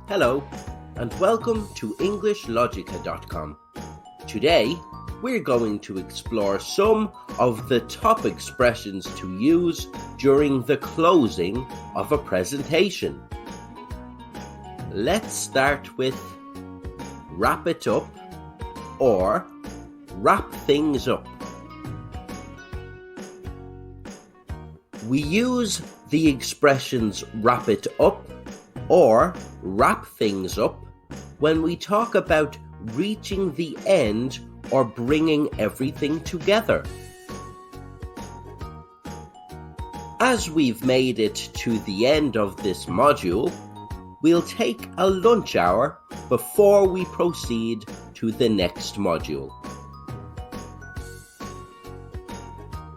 Hello, and welcome to EnglishLogica.com. Today, we're going to explore some of the top expressions to use during the closing of a presentation. Let's start with wrap it up or wrap things up. We use the expressions wrap it up or wrap things up when we talk about reaching the end or bringing everything together. As we've made it to the end of this module, we'll take a lunch hour before we proceed to the next module.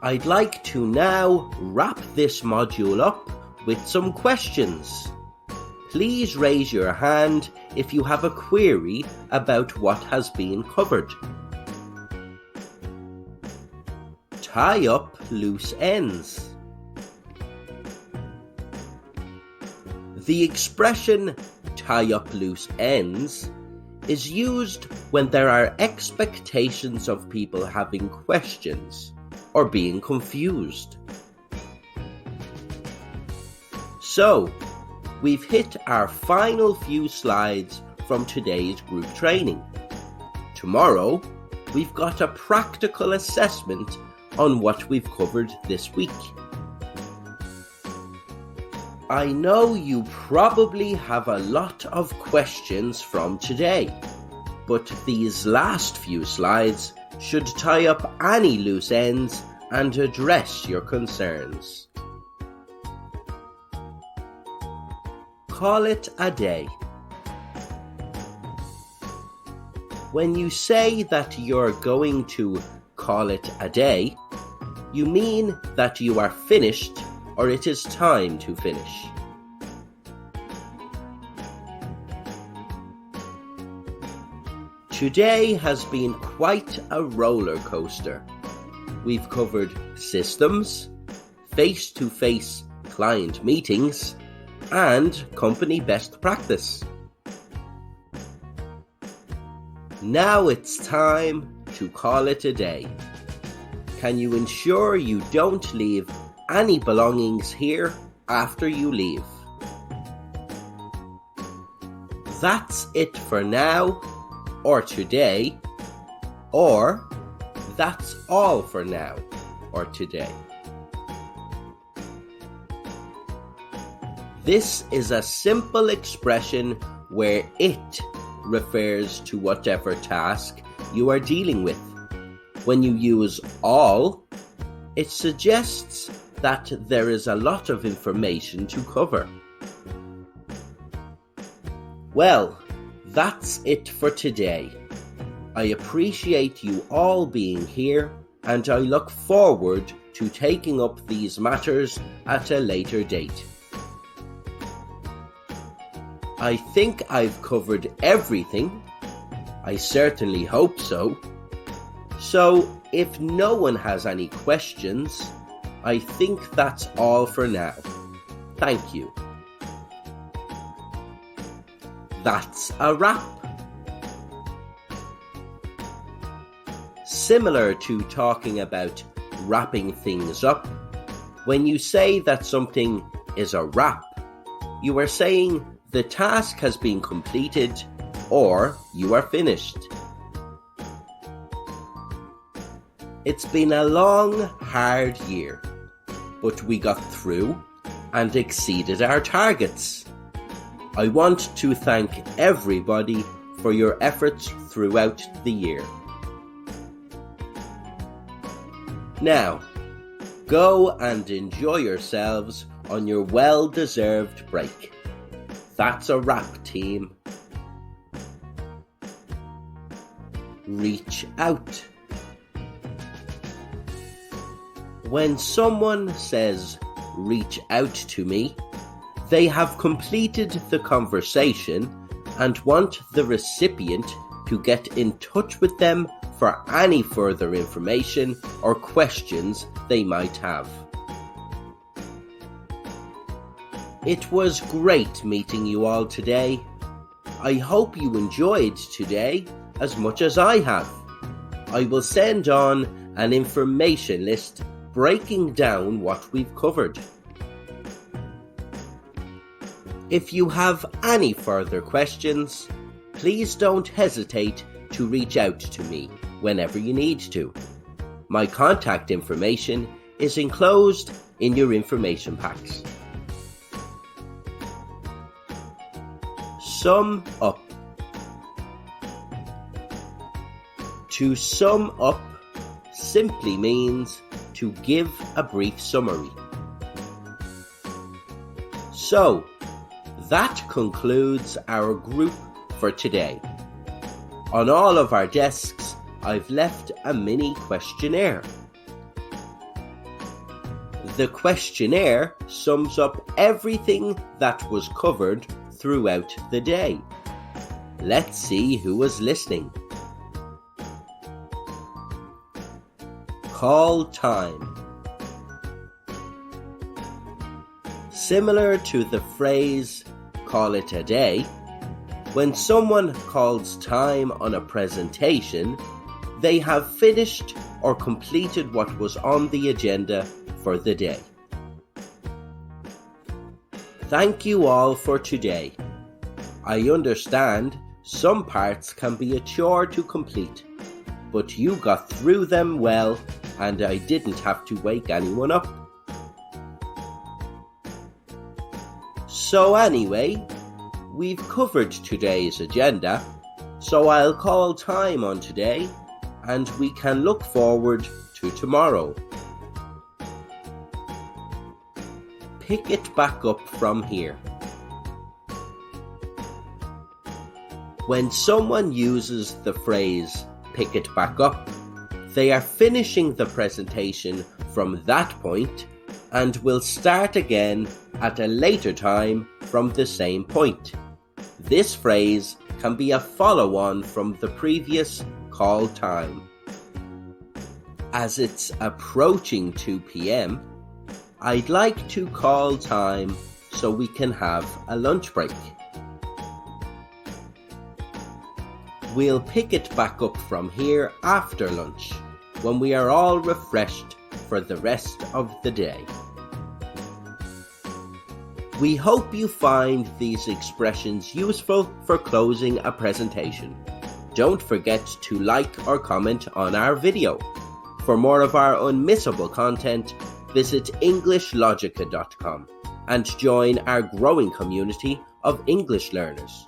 I'd like to now wrap this module up with some questions. Please raise your hand if you have a query about what has been covered. Tie up loose ends. The expression tie up loose ends is used when there are expectations of people having questions or being confused. So, we've hit our final few slides from today's group training. Tomorrow, we've got a practical assessment on what we've covered this week. I know you probably have a lot of questions from today, but these last few slides should tie up any loose ends and address your concerns. Call it a day. When you say that you're going to call it a day, you mean that you are finished or it is time to finish. Today has been quite a roller coaster. We've covered systems, face-to-face client meetings, and company best practice. Now it's time to call it a day. Can you ensure you don't leave any belongings here after you leave? That's it for now, or today, or that's all for now, or today. This is a simple expression where it refers to whatever task you are dealing with. When you use all, it suggests that there is a lot of information to cover. Well, that's it for today. I appreciate you all being here, and I look forward to taking up these matters at a later date. I think I've covered everything. I certainly hope so. So, if no one has any questions, I think that's all for now. Thank you. That's a wrap. Similar to talking about wrapping things up, when you say that something is a wrap, you are saying the task has been completed or you are finished. It's been a long, hard year, but we got through and exceeded our targets. I want to thank everybody for your efforts throughout the year. Now, go and enjoy yourselves on your well-deserved break. That's a wrap, team. Reach out. When someone says, "reach out to me," they have completed the conversation and want the recipient to get in touch with them for any further information or questions they might have. It was great meeting you all today. I hope you enjoyed today as much as I have. I will send on an information list breaking down what we've covered. If you have any further questions, please don't hesitate to reach out to me whenever you need to. My contact information is enclosed in your information packs. Sum up. To sum up simply means to give a brief summary. So, that concludes our group for today. On all of our desks, I've left a mini questionnaire. The questionnaire sums up everything that was covered throughout the day. Let's see who was listening. Call time. Similar to the phrase, call it a day, when someone calls time on a presentation, they have finished or completed what was on the agenda for the day. Thank you all for today. I understand some parts can be a chore to complete, but you got through them well and I didn't have to wake anyone up. So anyway, we've covered today's agenda, so I'll call time on today and we can look forward to tomorrow. Pick it back up from here. When someone uses the phrase pick it back up, they are finishing the presentation from that point and will start again at a later time from the same point. This phrase can be a follow-on from the previous call time. As it's approaching 2 p.m, I'd like to call time so we can have a lunch break. We'll pick it back up from here after lunch, when we are all refreshed for the rest of the day. We hope you find these expressions useful for closing a presentation. Don't forget to like or comment on our video. For more of our unmissable content, visit EnglishLogica.com and join our growing community of English learners.